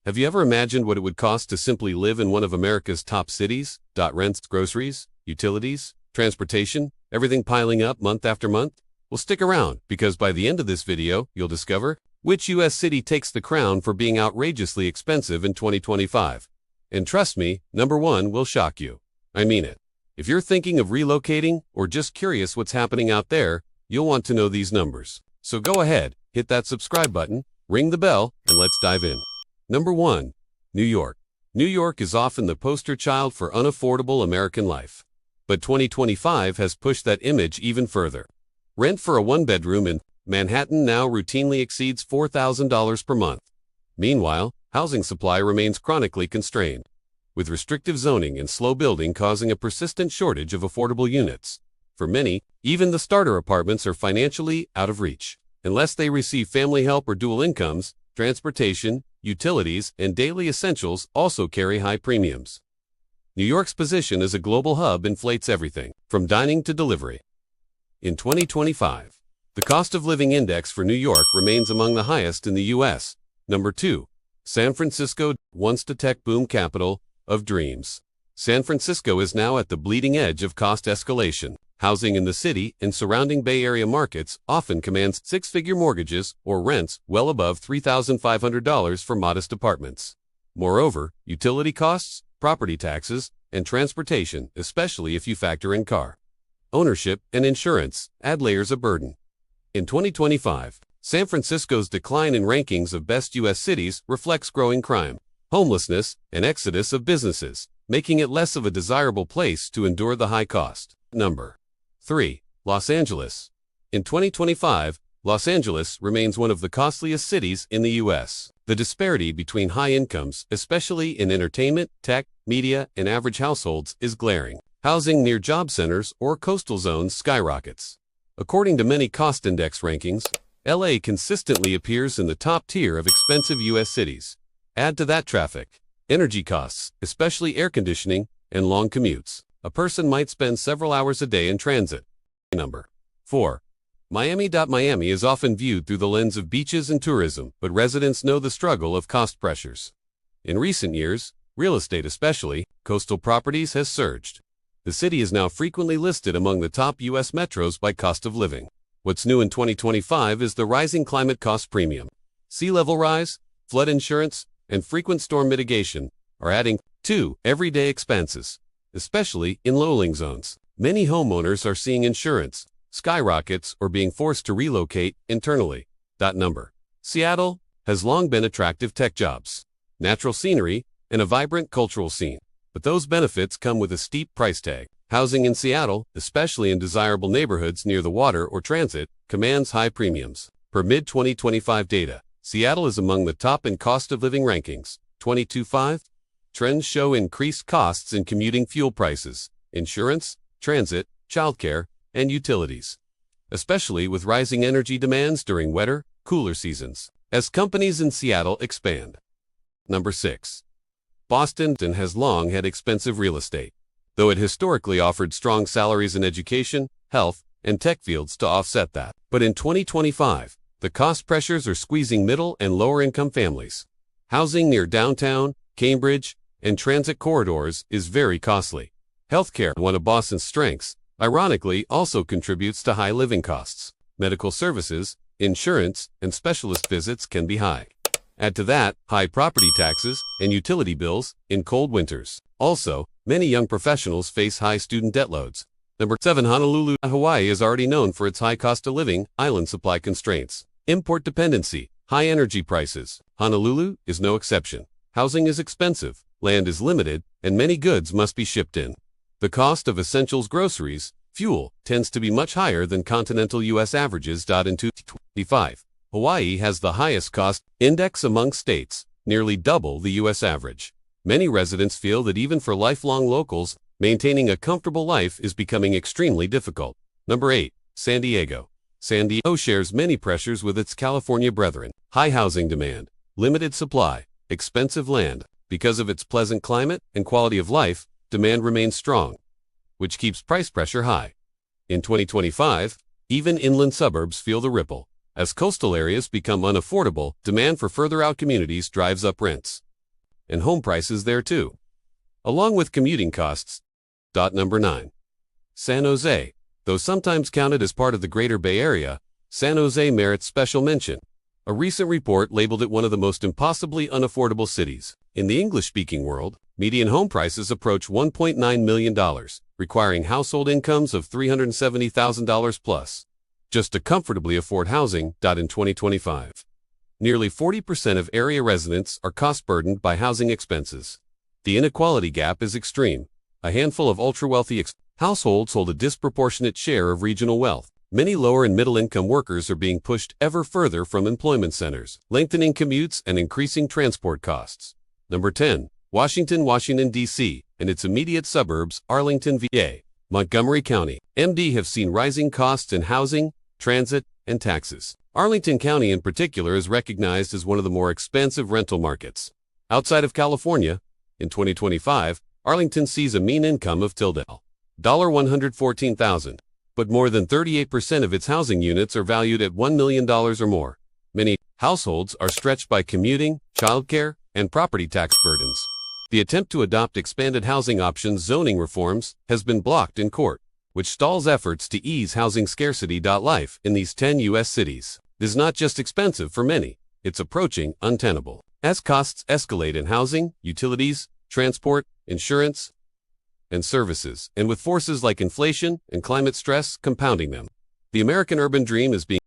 Have you ever imagined what it would cost to simply live in one of America's top cities? Rents, groceries, utilities, transportation, everything piling up month after month? Well, stick around, because by the end of this video, you'll discover which U.S. city takes the crown for being outrageously expensive in 2025. And trust me, number one will shock you. I mean it. If you're thinking of relocating or just curious what's happening out there, you'll want to know these numbers. So go ahead, hit that subscribe button, ring the bell, and let's dive in. Number 1. New York. New York is often the poster child for unaffordable American life. But 2025 has pushed that image even further. Rent for a one-bedroom in Manhattan now routinely exceeds $4,000 per month. Meanwhile, housing supply remains chronically constrained, with restrictive zoning and slow building causing a persistent shortage of affordable units. For many, even the starter apartments are financially out of reach. Unless they receive family help or dual incomes, transportation, utilities, and daily essentials also carry high premiums. New York's position as a global hub inflates everything, from dining to delivery. In 2025, the cost of living index for New York remains among the highest in the U.S. Number 2. San Francisco, once the tech boom capital of dreams. San Francisco is now at the bleeding edge of cost escalation. Housing in the city and surrounding Bay Area markets often commands six-figure mortgages or rents well above $3,500 for modest apartments. Moreover, utility costs, property taxes, and transportation, especially if you factor in car ownership and insurance, add layers of burden. In 2025, San Francisco's decline in rankings of best U.S. cities reflects growing crime, homelessness, and exodus of businesses, making it less of a desirable place to endure the high cost. Number 3. Los Angeles. In 2025, Los Angeles remains one of the costliest cities in the U.S. The disparity between high incomes, especially in entertainment, tech, media, and average households, is glaring. Housing near job centers or coastal zones skyrockets. According to many cost index rankings, LA consistently appears in the top tier of expensive U.S. cities. Add to that traffic, energy costs, especially air conditioning, and long commutes. A person might spend several hours a day in transit. Number 4. Miami. Miami is often viewed through the lens of beaches and tourism, but residents know the struggle of cost pressures. In recent years, real estate, especially coastal properties, has surged. The city is now frequently listed among the top U.S. metros by cost of living. What's new in 2025 is the rising climate cost premium. Sea level rise, flood insurance, and frequent storm mitigation are adding to everyday expenses, especially in low-lying zones. Many homeowners are seeing insurance skyrockets or being forced to relocate internally. Number. Seattle has long been attractive tech jobs, natural scenery, and a vibrant cultural scene. But those benefits come with a steep price tag. Housing in Seattle, especially in desirable neighborhoods near the water or transit, commands high premiums. Per mid-2025 data, Seattle is among the top in cost of living rankings. 2025 trends show increased costs in commuting, fuel prices, insurance, transit, childcare, and utilities, especially with rising energy demands during wetter, cooler seasons, as companies in Seattle expand. Number 6. Boston has long had expensive real estate, though it historically offered strong salaries in education, health, and tech fields to offset that. But in 2025, the cost pressures are squeezing middle and lower-income families. Housing near downtown, Cambridge, and transit corridors is very costly. Healthcare, one of Boston's strengths, ironically also contributes to high living costs. Medical services, insurance, and specialist visits can be high. Add to that high property taxes and utility bills in cold winters. Also, many young professionals face high student debt loads. Number 7. Honolulu. Hawaii is already known for its high cost of living, island supply constraints, import dependency, high energy prices. Honolulu is no exception. Housing is expensive, land is limited, and many goods must be shipped in. The cost of essentials, groceries, fuel, tends to be much higher than continental U.S. averages. In 2025, Hawaii has the highest cost index among states, nearly double the U.S. average. Many residents feel that even for lifelong locals, maintaining a comfortable life is becoming extremely difficult. Number 8. San Diego. San Diego shares many pressures with its California brethren. High housing demand, limited supply, expensive land. Because of its pleasant climate and quality of life, demand remains strong, which keeps price pressure high. In 2025, even inland suburbs feel the ripple. As coastal areas become unaffordable, demand for further out communities drives up rents. and home prices there too, along with commuting costs. Number 9. San Jose. Though sometimes counted as part of the Greater Bay Area, San Jose merits special mention. A recent report labeled it one of the most impossibly unaffordable cities. In the English-speaking world, median home prices approach $1.9 million, requiring household incomes of $370,000 plus, just to comfortably afford housing. In 2025, nearly 40% of area residents are cost-burdened by housing expenses. The inequality gap is extreme. A handful of ultra-wealthy households hold a disproportionate share of regional wealth. Many lower and middle-income workers are being pushed ever further from employment centers, lengthening commutes and increasing transport costs. Number 10. Washington, D.C., and its immediate suburbs, Arlington, VA, Montgomery County, MD have seen rising costs in housing, transit, and taxes. Arlington County in particular is recognized as one of the more expensive rental markets. Outside of California, in 2025, Arlington sees a mean income of $114,000. But more than 38% of its housing units are valued at $1 million or more. Many households are stretched by commuting, childcare, and property tax burdens. The attempt to adopt expanded housing options zoning reforms has been blocked in court, which stalls efforts to ease housing scarcity. Life in these 10 U.S. cities is not just expensive for many, it's approaching untenable. As costs escalate in housing, utilities, transport, insurance, and services, and with forces like inflation and climate stress compounding them, the American urban dream is being